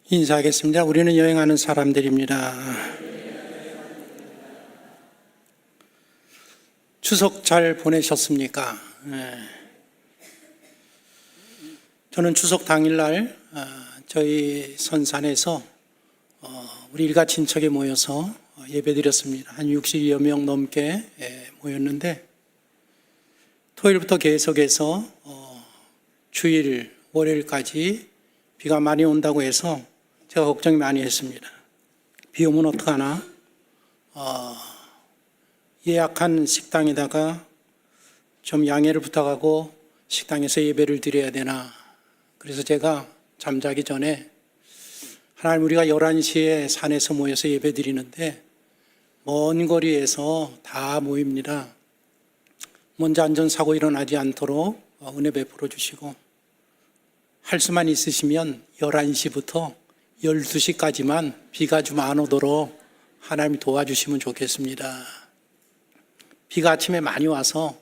인사하겠습니다. 우리는 여행하는 사람들입니다. 추석 잘 보내셨습니까? 저는 추석 당일날 저희 선산에서 우리 일가 친척에 모여서 예배드렸습니다. 한 60여 명 넘게 모였는데, 토요일부터 계속해서 주일 월요일까지 비가 많이 온다고 해서 제가 걱정이 많이 했습니다. 비 오면 어떡하나? 예약한 식당에다가 좀 양해를 부탁하고 식당에서 예배를 드려야 되나? 그래서 제가 잠자기 전에, 하나님, 우리가 11시에 산에서 모여서 예배 드리는데 먼 거리에서 다 모입니다. 먼저 안전사고 일어나지 않도록 은혜 베풀어 주시고, 할 수만 있으시면 11시부터 12시까지만 비가 좀 안 오도록 하나님이 도와주시면 좋겠습니다. 비가 아침에 많이 와서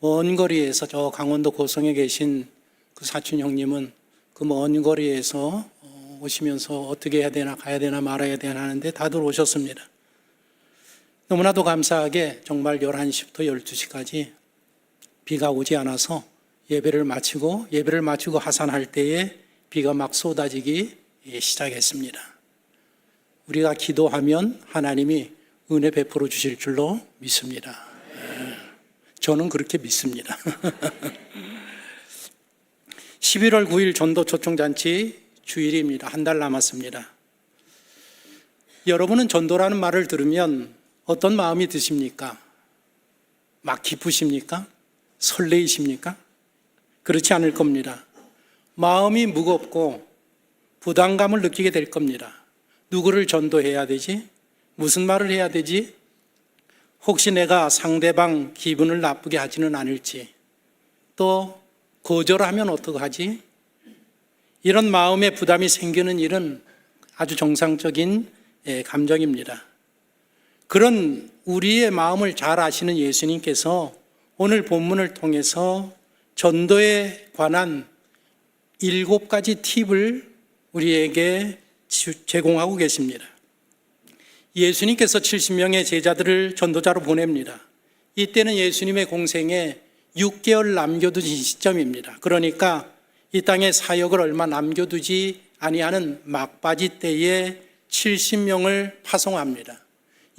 먼 거리에서 저 강원도 고성에 계신 그 사촌 형님은 그 먼 거리에서 오시면서 어떻게 해야 되나, 가야 되나 말아야 되나 하는데 다들 오셨습니다. 너무나도 감사하게 정말 11시부터 12시까지 비가 오지 않아서 예배를 마치고 하산할 때에 비가 막 쏟아지기 시작했습니다. 우리가 기도하면 하나님이 은혜 베풀어 주실 줄로 믿습니다. 저는 그렇게 믿습니다. 11월 9일 전도 초청잔치 주일입니다. 한 달 남았습니다. 여러분은 전도라는 말을 들으면 어떤 마음이 드십니까? 막 기쁘십니까? 설레이십니까? 그렇지 않을 겁니다. 마음이 무겁고 부담감을 느끼게 될 겁니다. 누구를 전도해야 되지? 무슨 말을 해야 되지? 혹시 내가 상대방 기분을 나쁘게 하지는 않을지, 또 거절하면 어떡하지? 이런 마음의 부담이 생기는 일은 아주 정상적인 감정입니다. 그런 우리의 마음을 잘 아시는 예수님께서 오늘 본문을 통해서 전도에 관한 7가지 팁을 우리에게 제공하고 계십니다. 예수님께서 70명의 제자들을 전도자로 보냅니다. 이때는 예수님의 공생에 6개월 남겨두신 시점입니다. 그러니까 이 땅에 사역을 얼마 남겨두지 아니하는 막바지 때에 70명을 파송합니다.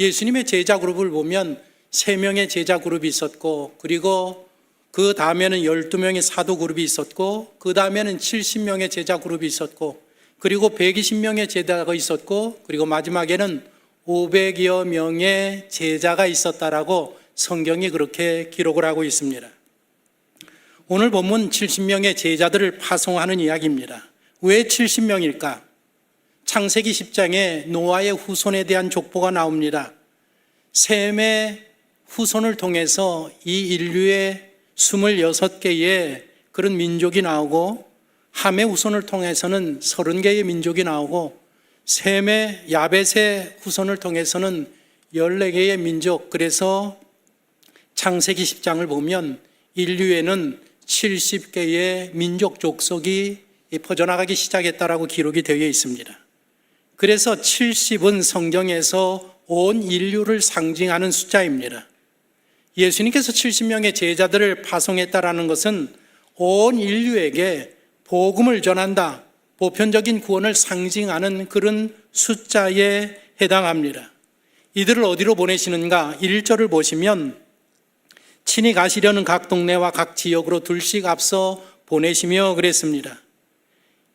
예수님의 제자 그룹을 보면 3명의 제자 그룹이 있었고, 그리고 그 다음에는 12명의 사도 그룹이 있었고, 그 다음에는 70명의 제자 그룹이 있었고, 그리고 120명의 제자가 있었고, 그리고 마지막에는 500여 명의 제자가 있었다라고 성경이 그렇게 기록을 하고 있습니다. 오늘 본문 70명의 제자들을 파송하는 이야기입니다. 왜 70명일까? 창세기 10장에 노아의 후손에 대한 족보가 나옵니다. 셈의 후손을 통해서 이 인류의 26개의 그런 민족이 나오고, 함의 후손을 통해서는 30개의 민족이 나오고, 셈의 야벳의 후손을 통해서는 14개의 민족, 그래서 창세기 10장을 보면 인류에는 70개의 민족 족속이 퍼져나가기 시작했다라고 기록이 되어 있습니다. 그래서 70은 성경에서 온 인류를 상징하는 숫자입니다. 예수님께서 70명의 제자들을 파송했다라는 것은 온 인류에게 복음을 전한다, 보편적인 구원을 상징하는 그런 숫자에 해당합니다. 이들을 어디로 보내시는가? 1절을 보시면 친히 가시려는 각 동네와 각 지역으로 둘씩 앞서 보내시며 그랬습니다.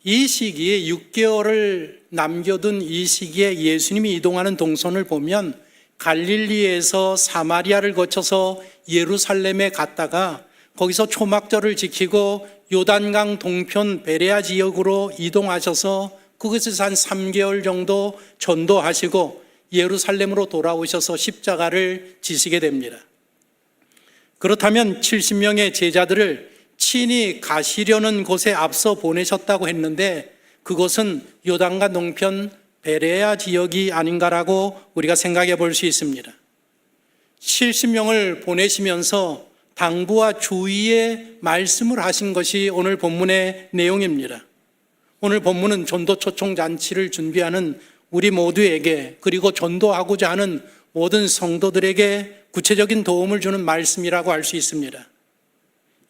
이 시기에 6개월을 남겨둔 이 시기에 예수님이 이동하는 동선을 보면 갈릴리에서 사마리아를 거쳐서 예루살렘에 갔다가 거기서 초막절을 지키고 요단강 동편 베레아 지역으로 이동하셔서 그곳에서 한 3개월 정도 전도하시고 예루살렘으로 돌아오셔서 십자가를 지시게 됩니다. 그렇다면 70명의 제자들을 친히 가시려는 곳에 앞서 보내셨다고 했는데, 그것은 요단강 동편 베레아 지역이 아닌가라고 우리가 생각해 볼 수 있습니다. 70명을 보내시면서 당부와 주의의 말씀을 하신 것이 오늘 본문의 내용입니다. 오늘 본문은 전도 초청 잔치를 준비하는 우리 모두에게, 그리고 전도하고자 하는 모든 성도들에게 구체적인 도움을 주는 말씀이라고 할 수 있습니다.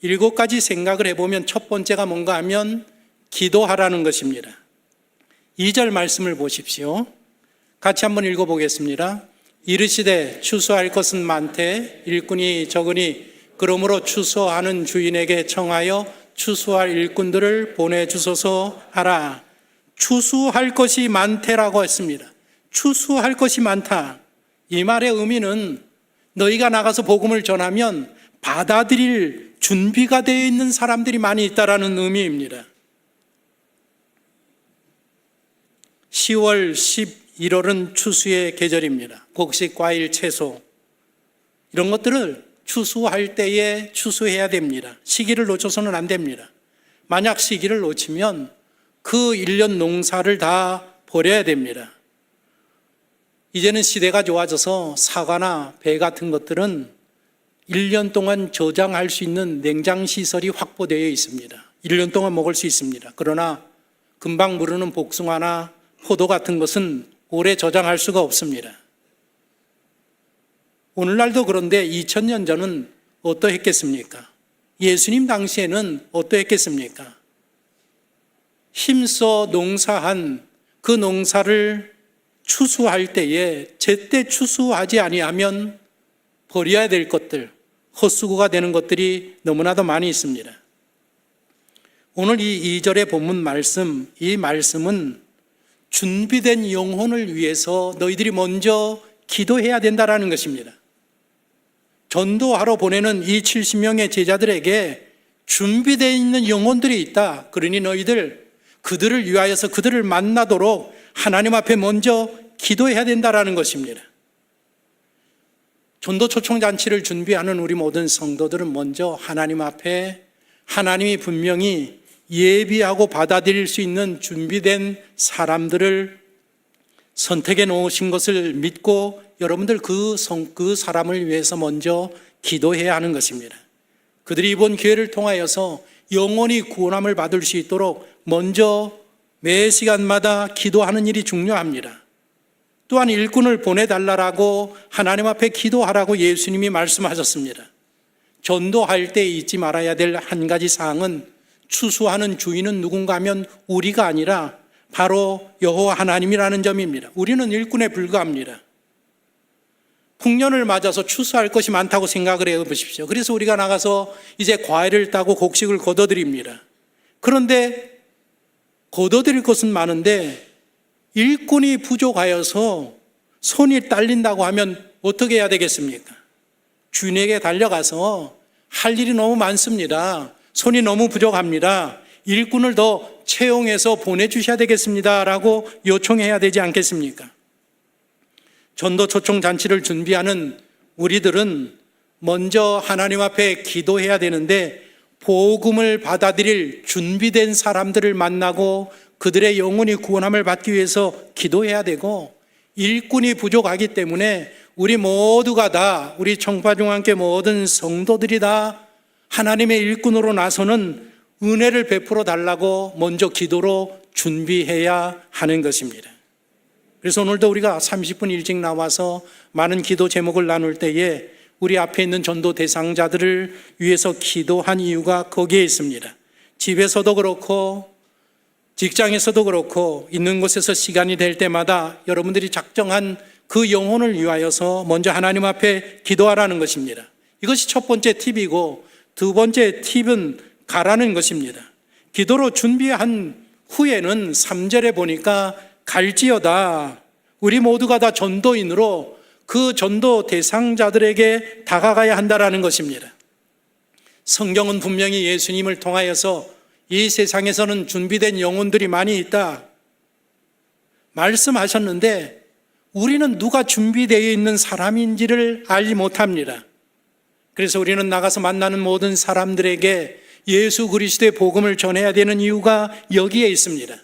7가지 생각을 해보면 첫 번째가 뭔가 하면 기도하라는 것입니다. 2절 말씀을 보십시오. 같이 한번 읽어보겠습니다. 이르시되 추수할 것은 많되 일꾼이 적으니 그러므로 추수하는 주인에게 청하여 추수할 일꾼들을 보내주소서 하라. 추수할 것이 많대라고 했습니다. 추수할 것이 많다. 이 말의 의미는 너희가 나가서 복음을 전하면 받아들일 준비가 되어 있는 사람들이 많이 있다라는 의미입니다. 10월, 11월은 추수의 계절입니다. 곡식, 과일, 채소 이런 것들을 추수할 때에 추수해야 됩니다. 시기를 놓쳐서는 안 됩니다. 만약 시기를 놓치면 그 1년 농사를 다 버려야 됩니다. 이제는 시대가 좋아져서 사과나 배 같은 것들은 1년 동안 저장할 수 있는 냉장시설이 확보되어 있습니다. 1년 동안 먹을 수 있습니다. 그러나 금방 무르는 복숭아나 포도 같은 것은 오래 저장할 수가 없습니다. 오늘날도 그런데 2000년 전은 어떠했겠습니까? 예수님 당시에는 어떠했겠습니까? 힘써 농사한 그 농사를 추수할 때에 제때 추수하지 아니하면 버려야 될 것들, 헛수고가 되는 것들이 너무나도 많이 있습니다. 오늘 이 2절의 본문 말씀, 이 말씀은 준비된 영혼을 위해서 너희들이 먼저 기도해야 된다라는 것입니다. 전도하러 보내는 이 70명의 제자들에게 준비되어 있는 영혼들이 있다. 그러니 너희들 그들을 위하여서 그들을 만나도록 하나님 앞에 먼저 기도해야 된다라는 것입니다. 전도 초청 잔치를 준비하는 우리 모든 성도들은 먼저 하나님 앞에 하나님이 분명히 예비하고 받아들일 수 있는 준비된 사람들을 선택해 놓으신 것을 믿고 여러분들 그 사람을 위해서 먼저 기도해야 하는 것입니다. 그들이 이번 기회를 통하여서 영원히 구원함을 받을 수 있도록 먼저 매 시간마다 기도하는 일이 중요합니다. 또한 일꾼을 보내달라고 하나님 앞에 기도하라고 예수님이 말씀하셨습니다. 전도할 때 잊지 말아야 될 한 가지 사항은 추수하는 주인은 누군가 하면 우리가 아니라 바로 여호와 하나님이라는 점입니다. 우리는 일꾼에 불과합니다. 풍년을 맞아서 추수할 것이 많다고 생각을 해보십시오. 그래서 우리가 나가서 이제 과일을 따고 곡식을 거둬드립니다. 그런데 거둬들일 것은 많은데 일꾼이 부족하여서 손이 딸린다고 하면 어떻게 해야 되겠습니까? 주인에게 달려가서 할 일이 너무 많습니다. 손이 너무 부족합니다. 일꾼을 더 채용해서 보내주셔야 되겠습니다 라고 요청해야 되지 않겠습니까? 전도 초청 잔치를 준비하는 우리들은 먼저 하나님 앞에 기도해야 되는데 복음을 받아들일 준비된 사람들을 만나고 그들의 영혼이 구원함을 받기 위해서 기도해야 되고, 일꾼이 부족하기 때문에 우리 모두가 다, 우리 청파중앙교회 모든 성도들이 다 하나님의 일꾼으로 나서는 은혜를 베풀어 달라고 먼저 기도로 준비해야 하는 것입니다. 그래서 오늘도 우리가 30분 일찍 나와서 많은 기도 제목을 나눌 때에 우리 앞에 있는 전도 대상자들을 위해서 기도한 이유가 거기에 있습니다. 집에서도 그렇고 직장에서도 그렇고 있는 곳에서 시간이 될 때마다 여러분들이 작정한 그 영혼을 위하여서 먼저 하나님 앞에 기도하라는 것입니다. 이것이 첫 번째 팁이고, 두 번째 팁은 가라는 것입니다. 기도로 준비한 후에는 3절에 보니까 갈지어다. 우리 모두가 다 전도인으로 그 전도 대상자들에게 다가가야 한다라는 것입니다. 성경은 분명히 예수님을 통하여서 이 세상에서는 준비된 영혼들이 많이 있다 말씀하셨는데 우리는 누가 준비되어 있는 사람인지를 알지 못합니다. 그래서 우리는 나가서 만나는 모든 사람들에게 예수 그리스도의 복음을 전해야 되는 이유가 여기에 있습니다.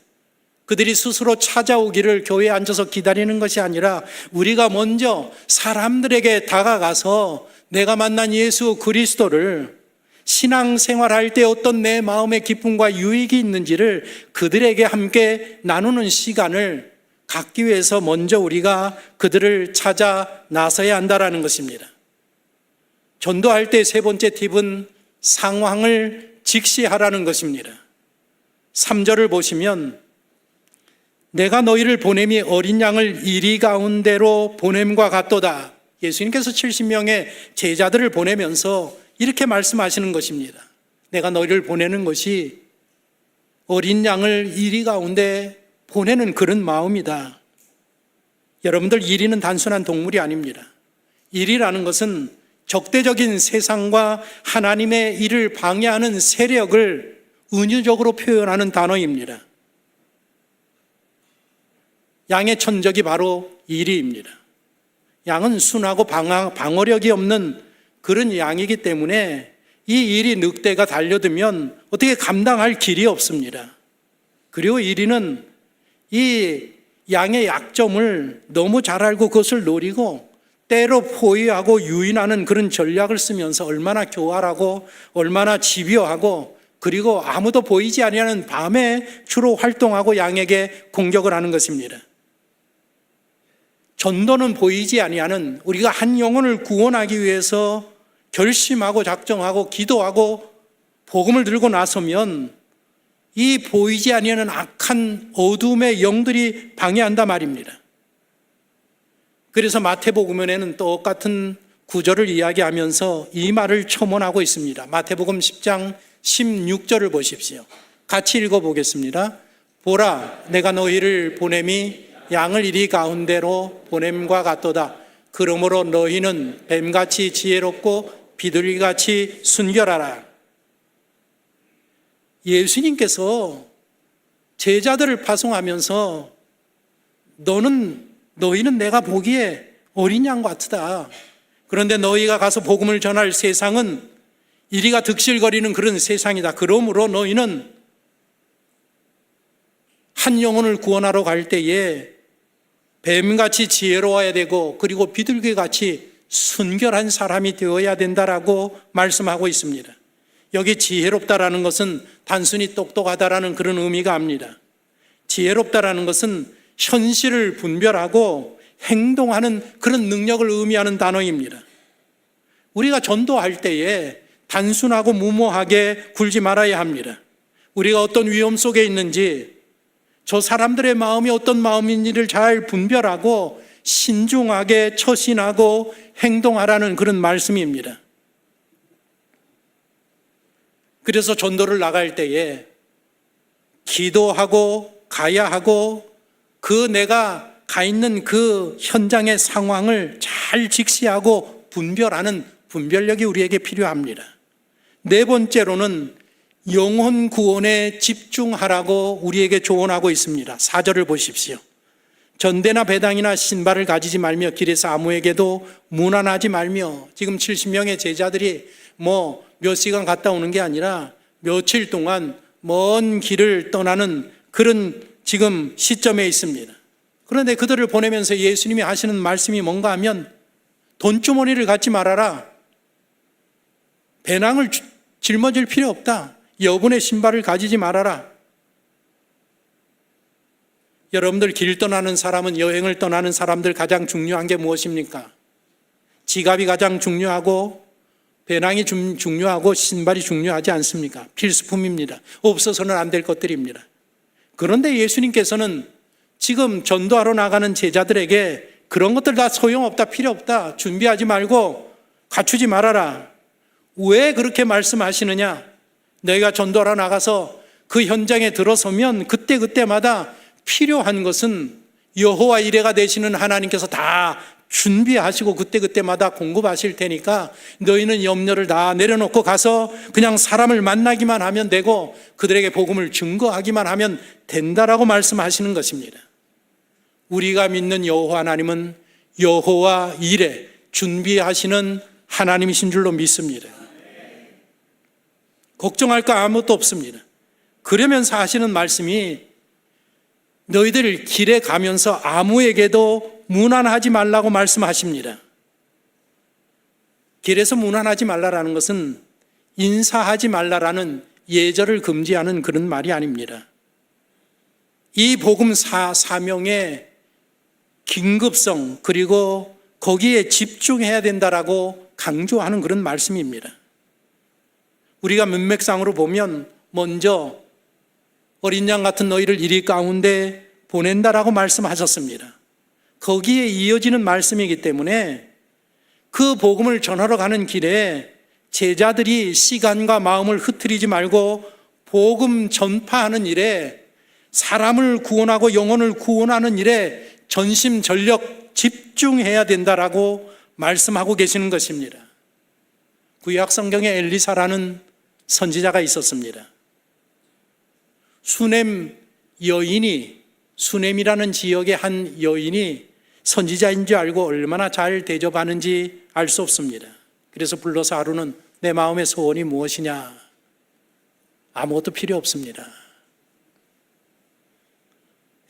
그들이 스스로 찾아오기를 교회에 앉아서 기다리는 것이 아니라 우리가 먼저 사람들에게 다가가서 내가 만난 예수 그리스도를 신앙생활할 때 어떤 내 마음의 기쁨과 유익이 있는지를 그들에게 함께 나누는 시간을 갖기 위해서 먼저 우리가 그들을 찾아 나서야 한다는 것입니다. 전도할 때 세 번째 팁은 상황을 직시하라는 것입니다. 3절을 보시면 내가 너희를 보냄이 어린 양을 이리 가운데로 보냄과 같도다. 예수님께서 70명의 제자들을 보내면서 이렇게 말씀하시는 것입니다. 내가 너희를 보내는 것이 어린 양을 이리 가운데 보내는 그런 마음이다. 여러분들, 이리는 단순한 동물이 아닙니다. 이리라는 것은 적대적인 세상과 하나님의 일을 방해하는 세력을 은유적으로 표현하는 단어입니다. 양의 천적이 바로 이리입니다. 양은 순하고 방어력이 없는 그런 양이기 때문에 이 이리 늑대가 달려들면 어떻게 감당할 길이 없습니다. 그리고 이리는 이 양의 약점을 너무 잘 알고 그것을 노리고 때로 포위하고 유인하는 그런 전략을 쓰면서 얼마나 교활하고 얼마나 집요하고 그리고 아무도 보이지 아니하는 밤에 주로 활동하고 양에게 공격을 하는 것입니다. 전도는 보이지 아니하는, 우리가 한 영혼을 구원하기 위해서 결심하고 작정하고 기도하고 복음을 들고 나서면 이 보이지 아니하는 악한 어둠의 영들이 방해한단 말입니다. 그래서 마태복음에는 똑같은 구절을 이야기하면서 이 말을 첨언하고 있습니다. 마태복음 10장 16절을 보십시오. 같이 읽어보겠습니다. 보라, 내가 너희를 보냄이 양을 이리 가운데로 보냄과 같도다. 그러므로 너희는 뱀같이 지혜롭고 비둘기같이 순결하라. 예수님께서 제자들을 파송하면서 너희는 내가 보기에 어린 양 같다. 그런데 너희가 가서 복음을 전할 세상은 이리가 득실거리는 그런 세상이다. 그러므로 너희는 한 영혼을 구원하러 갈 때에 뱀같이 지혜로워야 되고 그리고 비둘기같이 순결한 사람이 되어야 된다라고 말씀하고 있습니다. 여기 지혜롭다라는 것은 단순히 똑똑하다라는 그런 의미가 아닙니다. 지혜롭다라는 것은 현실을 분별하고 행동하는 그런 능력을 의미하는 단어입니다. 우리가 전도할 때에 단순하고 무모하게 굴지 말아야 합니다. 우리가 어떤 위험 속에 있는지, 저 사람들의 마음이 어떤 마음인지를 잘 분별하고 신중하게 처신하고 행동하라는 그런 말씀입니다. 그래서 전도를 나갈 때에 기도하고 가야 하고 그 내가 가 있는 그 현장의 상황을 잘 직시하고 분별하는 분별력이 우리에게 필요합니다. 네 번째로는 영혼 구원에 집중하라고 우리에게 조언하고 있습니다. 4절을 보십시오. 전대나 배당이나 신발을 가지지 말며 길에서 아무에게도 문안하지 말며, 지금 70명의 제자들이 몇 시간 갔다 오는 게 아니라 며칠 동안 먼 길을 떠나는 그런 지금 시점에 있습니다. 그런데 그들을 보내면서 예수님이 하시는 말씀이 뭔가 하면 돈주머니를 갖지 말아라. 배낭을 짊어질 필요 없다. 여분의 신발을 가지지 말아라. 여러분들, 길 떠나는 사람은, 여행을 떠나는 사람들 가장 중요한 게 무엇입니까? 지갑이 가장 중요하고 배낭이 중요하고 신발이 중요하지 않습니까? 필수품입니다. 없어서는 안 될 것들입니다. 그런데 예수님께서는 지금 전도하러 나가는 제자들에게 그런 것들 다 소용없다, 필요 없다, 준비하지 말고 갖추지 말아라. 왜 그렇게 말씀하시느냐? 너희가 전도하러 나가서 그 현장에 들어서면 그때마다 필요한 것은 여호와 이레가 되시는 하나님께서 다 준비하시고 그때마다 공급하실 테니까 너희는 염려를 다 내려놓고 가서 그냥 사람을 만나기만 하면 되고 그들에게 복음을 증거하기만 하면 된다라고 말씀하시는 것입니다. 우리가 믿는 여호와 하나님은 여호와 이레, 준비하시는 하나님이신 줄로 믿습니다. 걱정할 거 아무것도 없습니다. 그러면서 하시는 말씀이 너희들 길에 가면서 아무에게도 문안하지 말라고 말씀하십니다. 길에서 문안하지 말라라는 것은 인사하지 말라라는 예절을 금지하는 그런 말이 아닙니다. 이 복음 사명의 긴급성, 그리고 거기에 집중해야 된다라고 강조하는 그런 말씀입니다. 우리가 문맥상으로 보면 먼저 어린 양 같은 너희를 이리 가운데 보낸다라고 말씀하셨습니다. 거기에 이어지는 말씀이기 때문에 그 복음을 전하러 가는 길에 제자들이 시간과 마음을 흐트리지 말고 복음 전파하는 일에, 사람을 구원하고 영혼을 구원하는 일에 전심전력 집중해야 된다라고 말씀하고 계시는 것입니다. 구약 성경에 엘리사라는 선지자가 있었습니다. 수넴 여인이, 수넴이라는 지역의 한 여인이 선지자인 줄 알고 얼마나 잘 대접하는지 알 수 없습니다. 그래서 불러서 하루는 내 마음의 소원이 무엇이냐? 아무것도 필요 없습니다.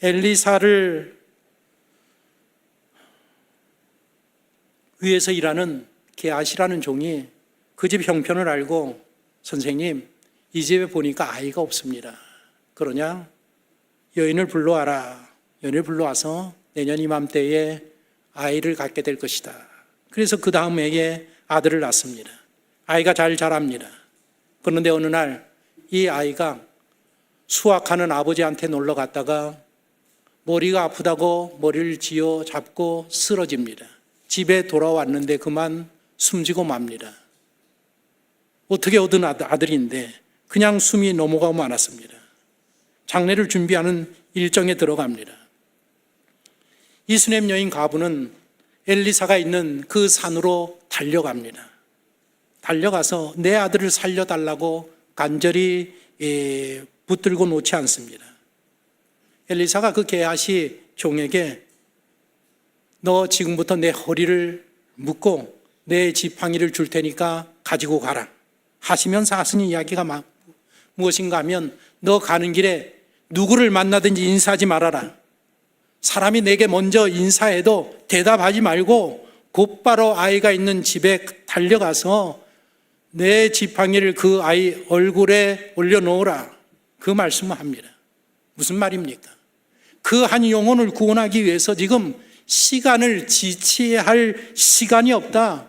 엘리사를 위에서 일하는 게하시라는 종이 그 집 형편을 알고, 선생님, 이 집에 보니까 아이가 없습니다. 그러냐? 여인을 불러와라. 여인을 불러와서 내년 이맘때에 아이를 갖게 될 것이다. 그래서 그 다음 해에 아들을 낳습니다. 아이가 잘 자랍니다. 그런데 어느 날 이 아이가 수확하는 아버지한테 놀러 갔다가 머리가 아프다고 머리를 쥐어 잡고 쓰러집니다. 집에 돌아왔는데 그만 숨지고 맙니다. 어떻게 얻은 아들인데 그냥 숨이 넘어가고 말았습니다. 장례를 준비하는 일정에 들어갑니다. 이 수넴 여인 가부는 엘리사가 있는 그 산으로 달려갑니다. 달려가서 내 아들을 살려달라고 간절히 붙들고 놓지 않습니다. 엘리사가 그 게하시 종에게 너 지금부터 내 허리를 묶고 내 지팡이를 줄 테니까 가지고 가라 하시면서 하신 이야기가 무엇인가 하면, 너 가는 길에 누구를 만나든지 인사하지 말아라. 사람이 내게 먼저 인사해도 대답하지 말고 곧바로 아이가 있는 집에 달려가서 내 지팡이를 그 아이 얼굴에 올려놓으라. 그 말씀을 합니다. 무슨 말입니까? 그 한 영혼을 구원하기 위해서 지금 시간을 지체할 시간이 없다.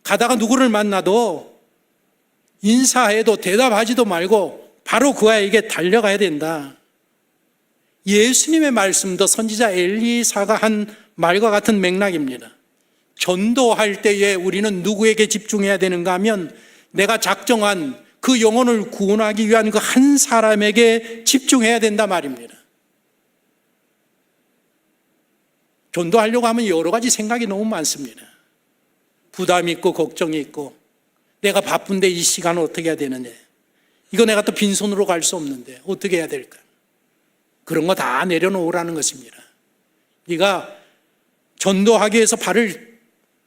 가다가 누구를 만나도 인사해도 대답하지도 말고 바로 그 아이에게 달려가야 된다. 예수님의 말씀도 선지자 엘리사가 한 말과 같은 맥락입니다. 전도할 때에 우리는 누구에게 집중해야 되는가 하면, 내가 작정한 그 영혼을 구원하기 위한 그 한 사람에게 집중해야 된다 말입니다. 전도하려고 하면 여러 가지 생각이 너무 많습니다. 부담이 있고 걱정이 있고, 내가 바쁜데 이 시간을 어떻게 해야 되느냐, 이거 내가 또 빈손으로 갈 수 없는데 어떻게 해야 될까, 그런 거 다 내려놓으라는 것입니다. 네가 전도하기 위해서 발을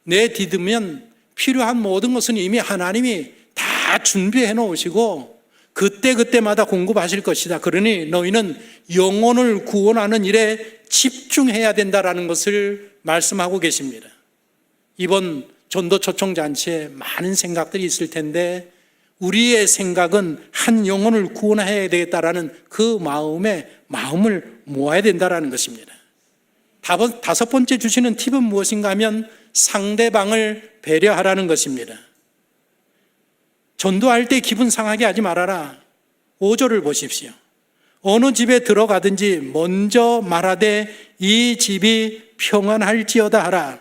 내디디면 필요한 모든 것은 이미 하나님이 다 준비해 놓으시고 그때그때마다 공급하실 것이다. 그러니 너희는 영혼을 구원하는 일에 집중해야 된다라는 것을 말씀하고 계십니다. 이번 전도 초청잔치에 많은 생각들이 있을 텐데 우리의 생각은 한 영혼을 구원해야 되겠다라는 그 마음을 모아야 된다라는 것입니다. 다섯 번째 주시는 팁은 무엇인가 하면 상대방을 배려하라는 것입니다. 전도할 때 기분 상하게 하지 말아라. 5절을 보십시오. 어느 집에 들어가든지 먼저 말하되 이 집이 평안할지어다 하라.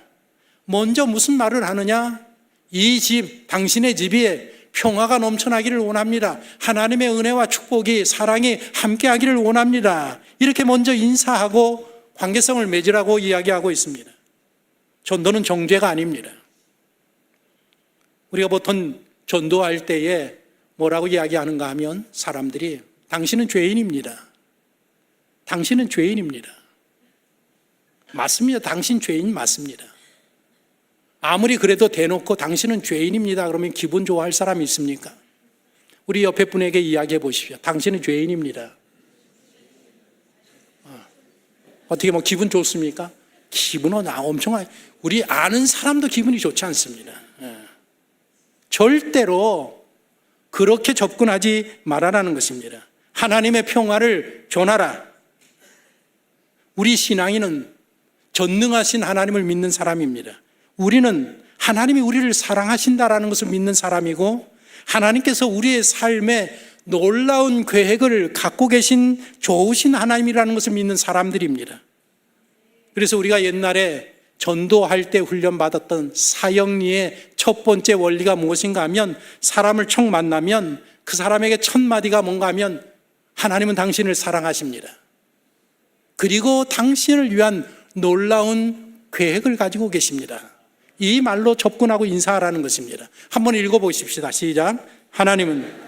먼저 무슨 말을 하느냐? 이 집, 당신의 집이 평화가 넘쳐나기를 원합니다. 하나님의 은혜와 축복이, 사랑이 함께하기를 원합니다. 이렇게 먼저 인사하고 관계성을 맺으라고 이야기하고 있습니다. 전도는 정죄가 아닙니다. 우리가 보통 전도할 때에 뭐라고 이야기하는가 하면 사람들이 당신은 죄인입니다. 당신은 죄인입니다. 맞습니다. 당신 죄인 맞습니다. 아무리 그래도 대놓고 당신은 죄인입니다 그러면 기분 좋아할 사람이 있습니까? 우리 옆에 분에게 이야기해 보십시오. 당신은 죄인입니다. 어떻게 뭐 기분 좋습니까? 기분은 엄청, 우리 아는 사람도 기분이 좋지 않습니다. 절대로 그렇게 접근하지 말아라는 것입니다. 하나님의 평화를 전하라. 우리 신앙인은 전능하신 하나님을 믿는 사람입니다. 우리는 하나님이 우리를 사랑하신다라는 것을 믿는 사람이고, 하나님께서 우리의 삶에 놀라운 계획을 갖고 계신 좋으신 하나님이라는 것을 믿는 사람들입니다. 그래서 우리가 옛날에 전도할 때 훈련받았던 사형리의 첫 번째 원리가 무엇인가 하면, 사람을 총 만나면 그 사람에게 첫 마디가 뭔가 하면, 하나님은 당신을 사랑하십니다. 그리고 당신을 위한 놀라운 계획을 가지고 계십니다. 이 말로 접근하고 인사하라는 것입니다. 한번 읽어보십시다. 시작. 하나님은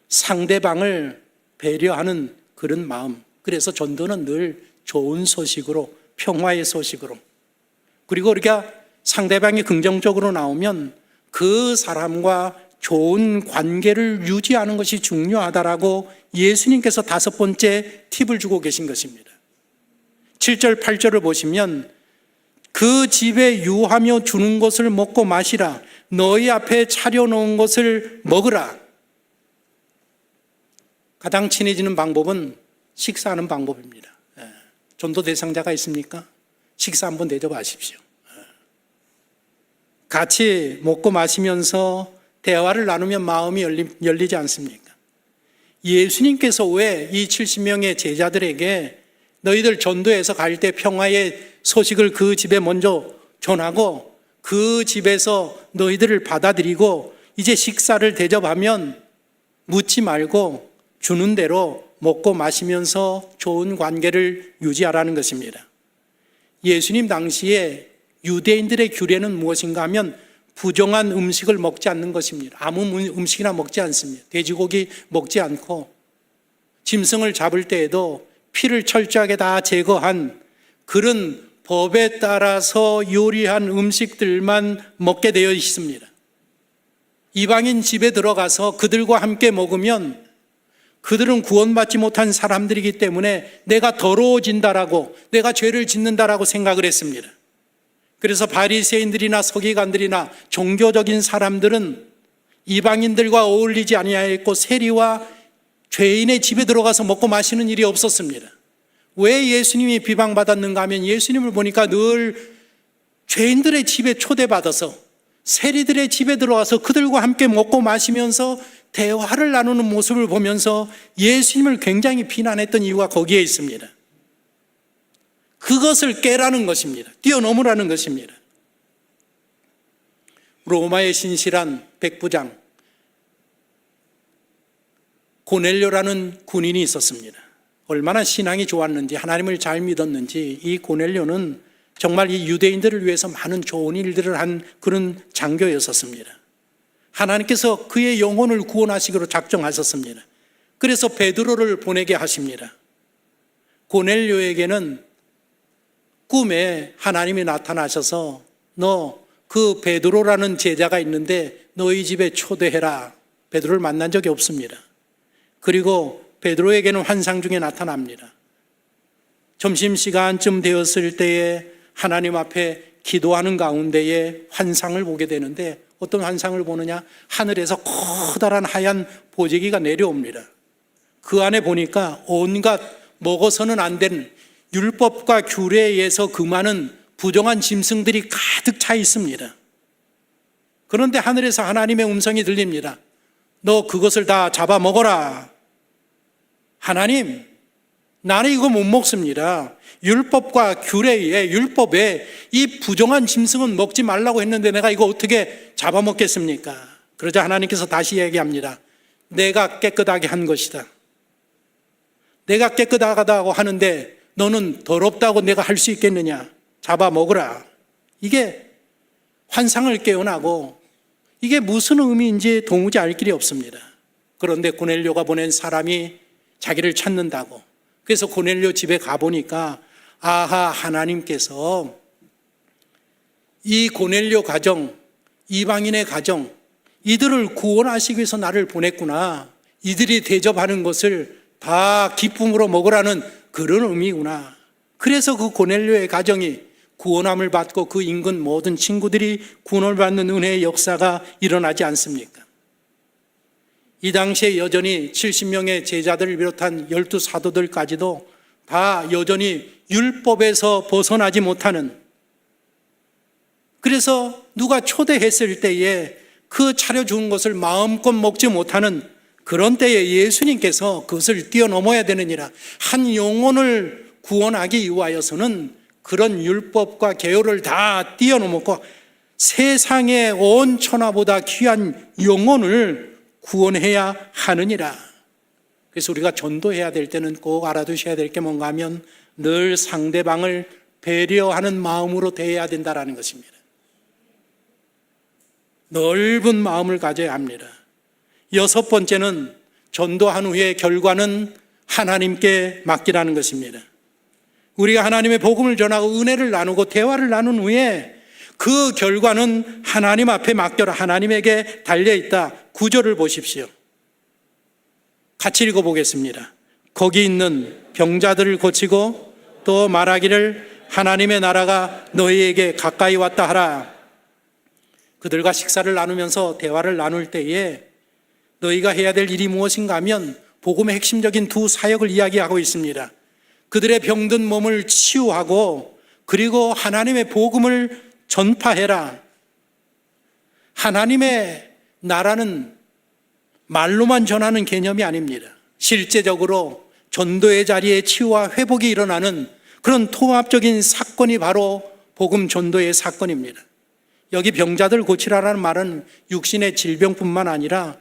상대방을 배려하는 그런 마음. 그래서 전도는 늘 좋은 소식으로, 평화의 소식으로, 그리고 우리가 상대방이 긍정적으로 나오면 그 사람과 좋은 관계를 유지하는 것이 중요하다라고 예수님께서 5번째 팁을 주고 계신 것입니다. 7절 8절을 보시면, 그 집에 유하며 주는 것을 먹고 마시라. 너희 앞에 차려놓은 것을 먹으라. 가장 친해지는 방법은 식사하는 방법입니다. 전도 대상자가 있습니까? 식사 한번 대접하십시오. 같이 먹고 마시면서 대화를 나누면 마음이 열리지 않습니까? 예수님께서 왜 이 70명의 제자들에게 너희들 전도해서 갈 때 평화의 소식을 그 집에 먼저 전하고 그 집에서 너희들을 받아들이고 이제 식사를 대접하면 묻지 말고 주는 대로 먹고 마시면서 좋은 관계를 유지하라는 것입니다. 예수님 당시에 유대인들의 규례는 무엇인가 하면 부정한 음식을 먹지 않는 것입니다. 아무 음식이나 먹지 않습니다. 돼지고기 먹지 않고, 짐승을 잡을 때에도 피를 철저하게 다 제거한 그런 법에 따라서 요리한 음식들만 먹게 되어 있습니다. 이방인 집에 들어가서 그들과 함께 먹으면 그들은 구원받지 못한 사람들이기 때문에 내가 더러워진다라고, 내가 죄를 짓는다라고 생각을 했습니다. 그래서 바리새인들이나 서기관들이나 종교적인 사람들은 이방인들과 어울리지 아니하였고 세리와 죄인의 집에 들어가서 먹고 마시는 일이 없었습니다. 왜 예수님이 비방받았는가 하면, 예수님을 보니까 늘 죄인들의 집에 초대받아서 세리들의 집에 들어가서 그들과 함께 먹고 마시면서 대화를 나누는 모습을 보면서 예수님을 굉장히 비난했던 이유가 거기에 있습니다. 그것을 깨라는 것입니다. 뛰어넘으라는 것입니다. 로마의 신실한 백부장 고넬료라는 군인이 있었습니다. 얼마나 신앙이 좋았는지, 하나님을 잘 믿었는지 이 고넬료는 정말 이 유대인들을 위해서 많은 좋은 일들을 한 그런 장교였었습니다. 하나님께서 그의 영혼을 구원하시기로 작정하셨습니다. 그래서 베드로를 보내게 하십니다. 고넬료에게는 꿈에 하나님이 나타나셔서 너 그 베드로라는 제자가 있는데 너희 집에 초대해라. 베드로를 만난 적이 없습니다. 그리고 베드로에게는 환상 중에 나타납니다. 점심시간쯤 되었을 때에 하나님 앞에 기도하는 가운데에 환상을 보게 되는데, 어떤 환상을 보느냐? 하늘에서 커다란 하얀 보재기가 내려옵니다. 그 안에 보니까 온갖 먹어서는 안 되는 율법과 규례에 의해서 금하는 부정한 짐승들이 가득 차 있습니다. 그런데 하늘에서 하나님의 음성이 들립니다. 너 그것을 다 잡아먹어라. 하나님, 나는 이거 못 먹습니다. 율법과 규례에, 율법에 이 부정한 짐승은 먹지 말라고 했는데 내가 이거 어떻게 잡아먹겠습니까? 그러자 하나님께서 다시 얘기합니다. 내가 깨끗하게 한 것이다. 내가 깨끗하다고 하는데 너는 더럽다고 내가 할 수 있겠느냐? 잡아먹으라. 이게 환상을 깨어나고 이게 무슨 의미인지 도무지 알 길이 없습니다. 그런데 고넬료가 보낸 사람이 자기를 찾는다고. 그래서 고넬료 집에 가보니까 아하, 하나님께서 이 고넬료 가정, 이방인의 가정, 이들을 구원하시기 위해서 나를 보냈구나. 이들이 대접하는 것을 다 기쁨으로 먹으라는 그런 의미구나. 그래서 그 고넬료의 가정이 구원함을 받고 그 인근 모든 친구들이 구원을 받는 은혜의 역사가 일어나지 않습니까? 이 당시에 여전히 70명의 제자들을 비롯한 12사도들까지도 다 여전히 율법에서 벗어나지 못하는, 그래서 누가 초대했을 때에 그 차려준 것을 마음껏 먹지 못하는 그런 때에 예수님께서 그것을 뛰어넘어야 되느니라. 한 영혼을 구원하기 위하여서는 그런 율법과 계율을 다 뛰어넘었고 세상의 온 천하보다 귀한 영혼을 구원해야 하느니라. 그래서 우리가 전도해야 될 때는 꼭 알아두셔야 될 게 뭔가 하면 늘 상대방을 배려하는 마음으로 대해야 된다는 것입니다. 넓은 마음을 가져야 합니다. 6번째는 전도한 후에 결과는 하나님께 맡기라는 것입니다. 우리가 하나님의 복음을 전하고 은혜를 나누고 대화를 나눈 후에 그 결과는 하나님 앞에 맡겨라. 하나님에게 달려있다. 9절을 보십시오. 같이 읽어보겠습니다. 거기 있는 병자들을 고치고 또 말하기를 하나님의 나라가 너희에게 가까이 왔다 하라. 그들과 식사를 나누면서 대화를 나눌 때에 너희가 해야 될 일이 무엇인가 하면 복음의 핵심적인 두 사역을 이야기하고 있습니다. 그들의 병든 몸을 치유하고 그리고 하나님의 복음을 전파해라. 하나님의 나라는 말로만 전하는 개념이 아닙니다. 실제적으로 전도의 자리에 치유와 회복이 일어나는 그런 통합적인 사건이 바로 복음 전도의 사건입니다. 여기 병자들 고치라라는 말은 육신의 질병뿐만 아니라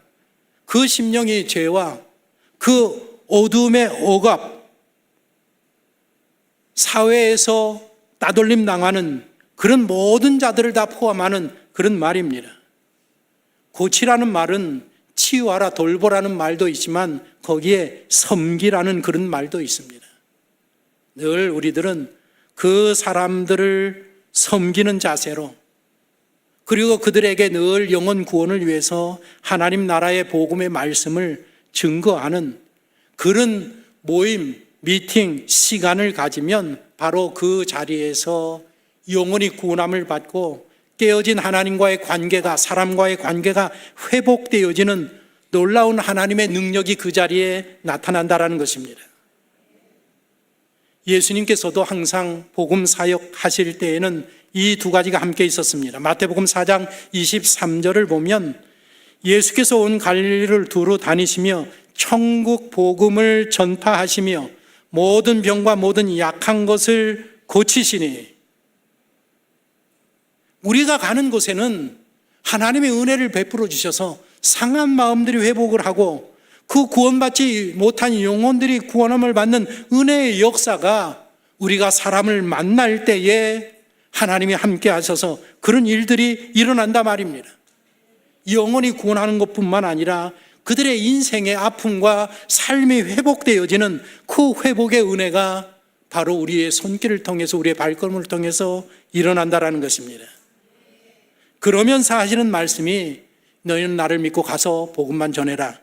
그 심령의 죄와 그 어둠의 억압, 사회에서 따돌림 당하는 그런 모든 자들을 다 포함하는 그런 말입니다. 고치라는 말은 치유하라, 돌보라는 말도 있지만 거기에 섬기라는 그런 말도 있습니다. 늘 우리들은 그 사람들을 섬기는 자세로, 그리고 그들에게 늘 영혼 구원을 위해서 하나님 나라의 복음의 말씀을 증거하는 그런 모임, 미팅, 시간을 가지면 바로 그 자리에서 영혼이 구원함을 받고 깨어진 하나님과의 관계가, 사람과의 관계가 회복되어지는 놀라운 하나님의 능력이 그 자리에 나타난다는 것입니다. 예수님께서도 항상 복음 사역 하실 때에는 이 두 가지가 함께 있었습니다. 마태복음 4장 23절을 보면 예수께서 온 갈릴리를 두루 다니시며 천국 복음을 전파하시며 모든 병과 모든 약한 것을 고치시니, 우리가 가는 곳에는 하나님의 은혜를 베풀어 주셔서 상한 마음들이 회복을 하고 그 구원받지 못한 영혼들이 구원함을 받는 은혜의 역사가 우리가 사람을 만날 때에 하나님이 함께 하셔서 그런 일들이 일어난단 말입니다. 영혼이 구원하는 것뿐만 아니라 그들의 인생의 아픔과 삶이 회복되어지는 그 회복의 은혜가 바로 우리의 손길을 통해서, 우리의 발걸음을 통해서 일어난다는 것입니다. 그러면서 하시는 말씀이 너희는 나를 믿고 가서 복음만 전해라.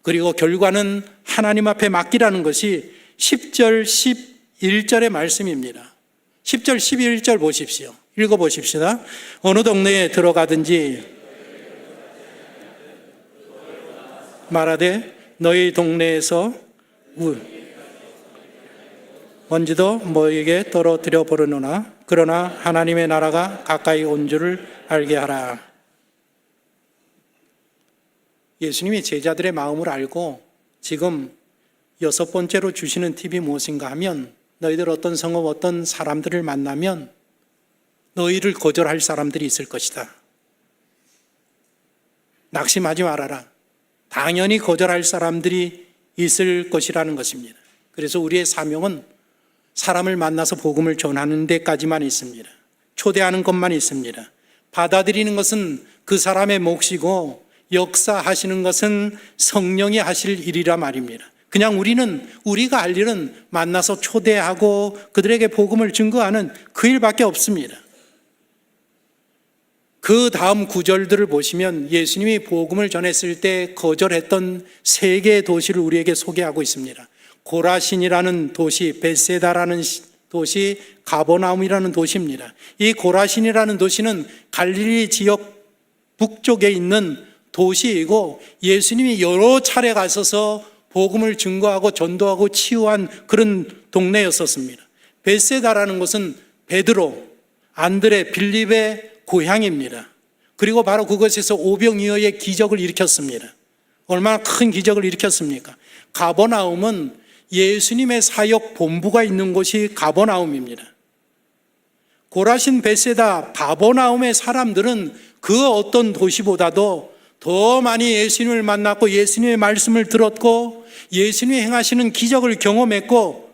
그리고 결과는 하나님 앞에 맡기라는 것이 10절, 11절의 말씀입니다. 10절, 11절 보십시오. 읽어보십시다. 어느 동네에 들어가든지 말하되 너희 동네에서 먼지도 너희에게 떨어뜨려 버리노나 그러나 하나님의 나라가 가까이 온 줄을 알게 하라. 예수님이 제자들의 마음을 알고 지금 6번째로 주시는 팁이 무엇인가 하면, 너희들 어떤 성읍, 어떤 사람들을 만나면 너희를 거절할 사람들이 있을 것이다. 낙심하지 말아라. 당연히 거절할 사람들이 있을 것이라는 것입니다. 그래서 우리의 사명은 사람을 만나서 복음을 전하는 데까지만 있습니다. 초대하는 것만 있습니다. 받아들이는 것은 그 사람의 몫이고 역사하시는 것은 성령이 하실 일이라 말입니다. 그냥 우리는 우리가 할 일은 만나서 초대하고 그들에게 복음을 증거하는 그 일밖에 없습니다. 그 다음 구절들을 보시면 예수님이 복음을 전했을 때 거절했던 3개의 도시를 우리에게 소개하고 있습니다. 고라신이라는 도시, 벳세다라는 도시 가버나움이라는 도시입니다. 이 고라신이라는 도시는 갈릴리 지역 북쪽에 있는 도시이고 예수님이 여러 차례 가셔서 복음을 증거하고 전도하고 치유한 그런 동네였었습니다. 벳세다라는 곳은 베드로, 안드레, 빌립의 고향입니다. 그리고 바로 그곳에서 오병이어의 기적을 일으켰습니다. 얼마나 큰 기적을 일으켰습니까? 가버나움은 예수님의 사역 본부가 있는 곳이 가버나움입니다. 고라신, 벳세다, 가버나움의 사람들은 그 어떤 도시보다도 더 많이 예수님을 만났고 예수님의 말씀을 들었고 예수님이 행하시는 기적을 경험했고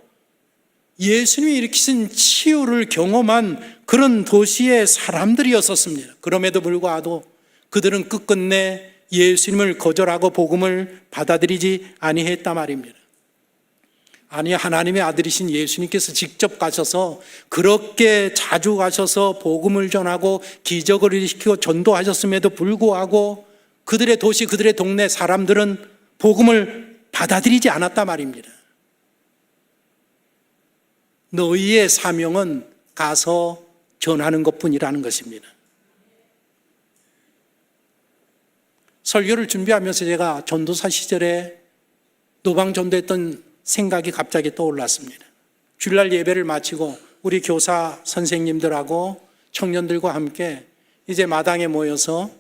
예수님이 일으키신 치유를 경험한 그런 도시의 사람들이었었습니다. 그럼에도 불구하고 그들은 끝끝내 예수님을 거절하고 복음을 받아들이지 아니했단 말입니다. 아니, 하나님의 아들이신 예수님께서 직접 가셔서 그렇게 자주 가셔서 복음을 전하고 기적을 일으키고 전도하셨음에도 불구하고 그들의 도시, 그들의 동네 사람들은 복음을 받아들이지 않았단 말입니다. 너희의 사명은 가서 전하는 것뿐이라는 것입니다. 설교를 준비하면서 제가 전도사 시절에 노방 전도했던 생각이 갑자기 떠올랐습니다. 주일날 예배를 마치고 우리 교사 선생님들하고 청년들과 함께 이제 마당에 모여서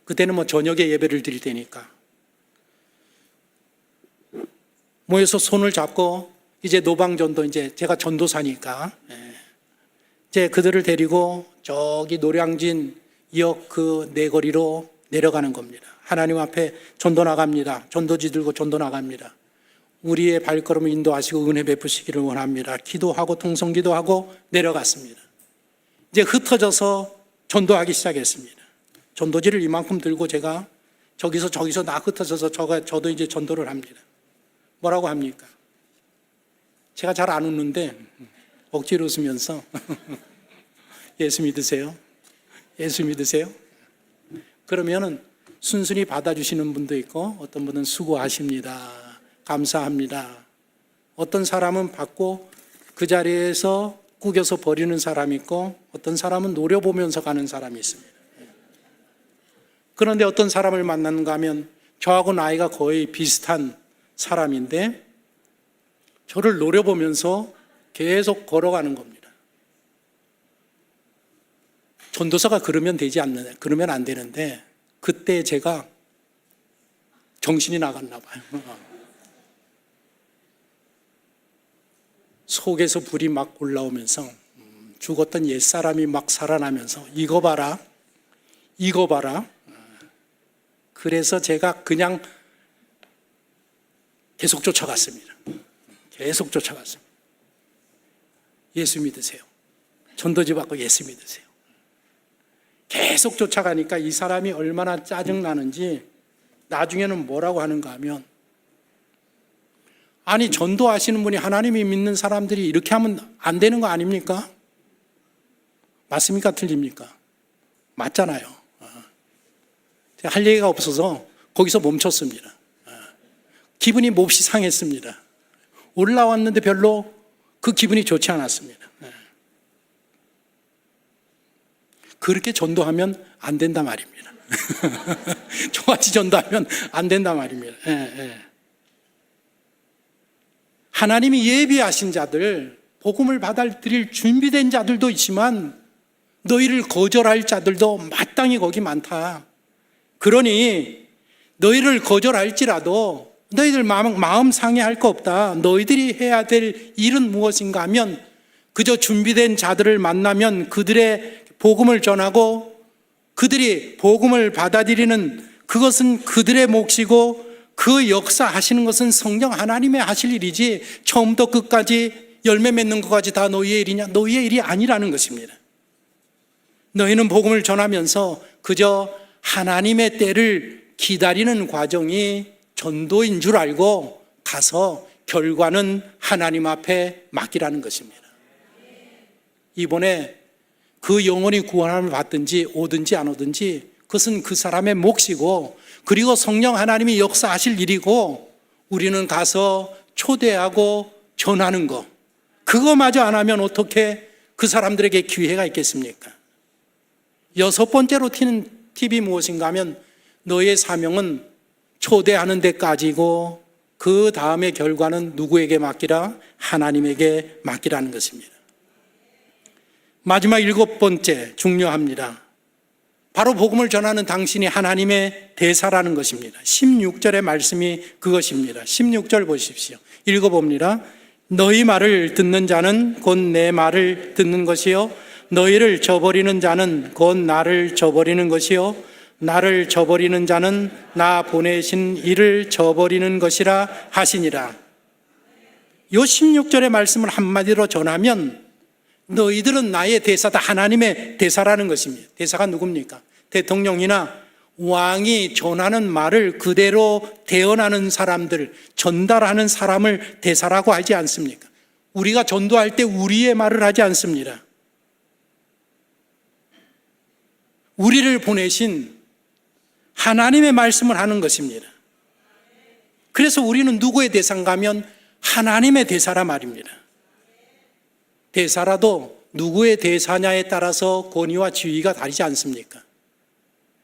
그때는 저녁에 예배를 드릴 때니까 모여서 손을 잡고 이제 노방전도 이제 제가 전도사니까 이제 그들을 데리고 저기 노량진 역 그 내거리로 내려가는 겁니다. 하나님 앞에 전도 나갑니다. 전도지 들고 전도 나갑니다. 우리의 발걸음을 인도하시고 은혜 베푸시기를 원합니다. 기도하고 통성기도하고 내려갔습니다. 이제 흩어져서 전도하기 시작했습니다. 전도지를 이만큼 들고 제가 저기서 나 흩어져서 저도 이제 전도를 합니다. 뭐라고 합니까? 제가 잘 안 웃는데 억지로 웃으면서 예수 믿으세요? 예수 믿으세요? 그러면은 순순히 받아주시는 분도 있고 어떤 분은 수고하십니다. 감사합니다. 어떤 사람은 받고 그 자리에서 꾸겨서 버리는 사람이 있고 어떤 사람은 노려보면서 가는 사람이 있습니다. 그런데 어떤 사람을 만나는가 하면 저하고 나이가 거의 비슷한 사람인데 저를 노려보면서 계속 걸어가는 겁니다. 전도사가 그러면 안 되는데 그때 제가 정신이 나갔나 봐요. 속에서 불이 막 올라오면서 죽었던 옛사람이 막 살아나면서 이거 봐라. 그래서 제가 그냥 계속 쫓아갔습니다. 예수 믿으세요. 전도지 받고 예수 믿으세요. 계속 쫓아가니까 이 사람이 얼마나 짜증나는지 나중에는 뭐라고 하는가 하면 아니 전도하시는 분이 하나님이 믿는 사람들이 이렇게 하면 안 되는 거 아닙니까? 맞습니까? 틀립니까? 맞잖아요. 제가 할 얘기가 없어서 거기서 멈췄습니다. 기분이 몹시 상했습니다. 올라왔는데 별로 그 기분이 좋지 않았습니다. 그렇게 전도하면 안 된단 말입니다. 저같이 전도하면 안 된단 말입니다. 하나님이 예비하신 자들, 복음을 받아들일 준비된 자들도 있지만 너희를 거절할 자들도 마땅히 거기 많다. 그러니 너희를 거절할지라도 너희들 마음 상해할 거 없다. 너희들이 해야 될 일은 무엇인가 하면 그저 준비된 자들을 만나면 그들의 복음을 전하고 그들이 복음을 받아들이는 그것은 그들의 몫이고 그 역사하시는 것은 성령 하나님의 하실 일이지 처음부터 끝까지 열매 맺는 것까지 다 너희의 일이냐? 너희의 일이 아니라는 것입니다. 너희는 복음을 전하면서 그저 하나님의 때를 기다리는 과정이 전도인 줄 알고 가서 결과는 하나님 앞에 맡기라는 것입니다. 이번에 그 영혼이 구원함을 받든지 오든지 안 오든지 그것은 그 사람의 몫이고 그리고 성령 하나님이 역사하실 일이고 우리는 가서 초대하고 전하는 것 그거마저 안 하면 어떻게 그 사람들에게 기회가 있겠습니까? 여섯 번째로 튀는 팁이 무엇인가 하면 너의 사명은 초대하는 데까지고 그 다음에 결과는 누구에게 맡기라? 하나님에게 맡기라는 것입니다. 마지막 일곱 번째 중요합니다. 바로 복음을 전하는 당신이 하나님의 대사라는 것입니다. 16절의 말씀이 그것입니다. 16절 보십시오. 읽어봅니다. 너희 말을 듣는 자는 곧 내 말을 듣는 것이요 너희를 저버리는 자는 곧 나를 저버리는 것이요 나를 저버리는 자는 나 보내신 이를 저버리는 것이라 하시니라. 요 16절의 말씀을 한마디로 전하면 너희들은 나의 대사다, 하나님의 대사라는 것입니다. 대사가 누굽니까? 대통령이나 왕이 전하는 말을 그대로 대언하는 사람들, 전달하는 사람을 대사라고 하지 않습니까? 우리가 전도할 때 우리의 말을 하지 않습니다. 우리를 보내신 하나님의 말씀을 하는 것입니다. 그래서 우리는 누구의 대사인가 하면 하나님의 대사라 말입니다. 대사라도 누구의 대사냐에 따라서 권위와 지위가 다르지 않습니까?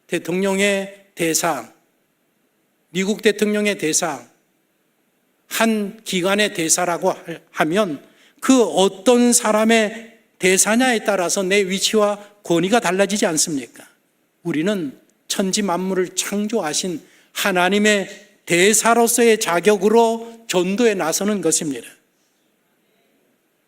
대통령의 대사, 미국 대통령의 대사, 한 기관의 대사라고 하면 그 어떤 사람의 대사냐에 따라서 내 위치와 권위가 달라지지 않습니까? 우리는 천지 만물을 창조하신 하나님의 대사로서의 자격으로 전도에 나서는 것입니다.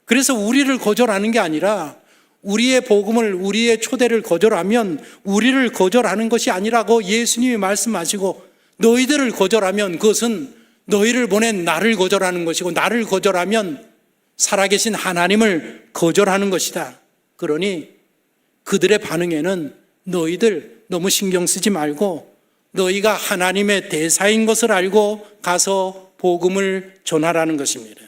그래서 우리를 거절하는 게 아니라 우리의 복음을, 우리의 초대를 거절하면 우리를 거절하는 것이 아니라고 예수님이 말씀하시고, 너희들을 거절하면 그것은 너희를 보낸 나를 거절하는 것이고 나를 거절하면 살아계신 하나님을 거절하는 것이다. 그러니 그들의 반응에는 너희들 너무 신경 쓰지 말고 너희가 하나님의 대사인 것을 알고 가서 복음을 전하라는 것입니다.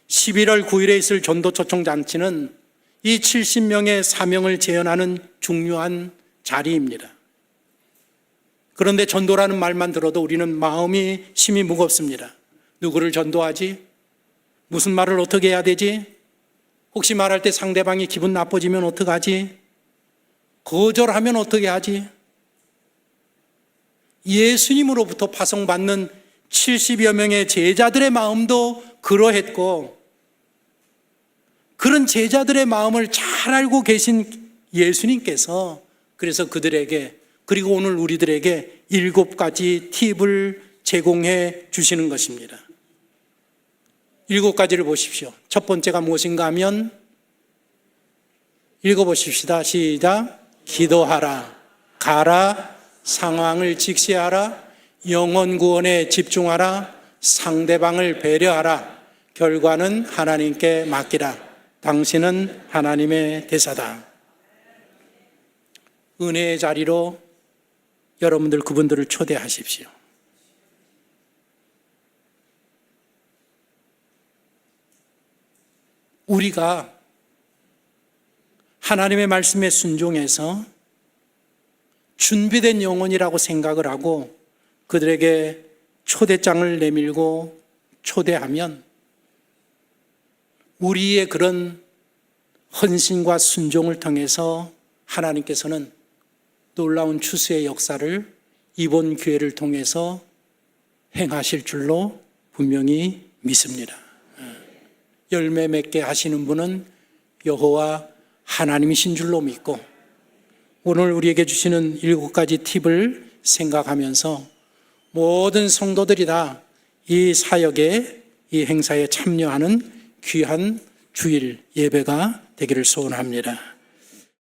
11월 9일에 있을 전도 초청 잔치는 이 70명의 사명을 재현하는 중요한 자리입니다. 그런데 전도라는 말만 들어도 우리는 마음이 심히 무겁습니다. 누구를 전도하지? 무슨 말을 어떻게 해야 되지? 혹시 말할 때 상대방이 기분 나빠지면 어떡하지? 거절하면 어떻게 하지? 예수님으로부터 파송받는 70여 명의 제자들의 마음도 그러했고, 그런 제자들의 마음을 잘 알고 계신 예수님께서 그래서 그들에게, 그리고 오늘 우리들에게 7가지 팁을 제공해 주시는 것입니다. 7가지를 보십시오. 첫 번째가 무엇인가 하면 읽어보십시다. 시작. 기도하라, 가라, 상황을 직시하라, 영혼 구원에 집중하라, 상대방을 배려하라, 결과는 하나님께 맡기라. 당신은 하나님의 대사다. 은혜의 자리로 여러분들 그분들을 초대하십시오. 우리가 하나님의 말씀에 순종해서 준비된 영혼이라고 생각을 하고 그들에게 초대장을 내밀고 초대하면 우리의 그런 헌신과 순종을 통해서 하나님께서는 놀라운 추수의 역사를 이번 기회를 통해서 행하실 줄로 분명히 믿습니다. 열매 맺게 하시는 분은 여호와 하나님이신 줄로 믿고, 오늘 우리에게 주시는 7가지 팁을 생각하면서 모든 성도들이 다 이 사역에, 이 행사에 참여하는 귀한 주일 예배가 되기를 소원합니다.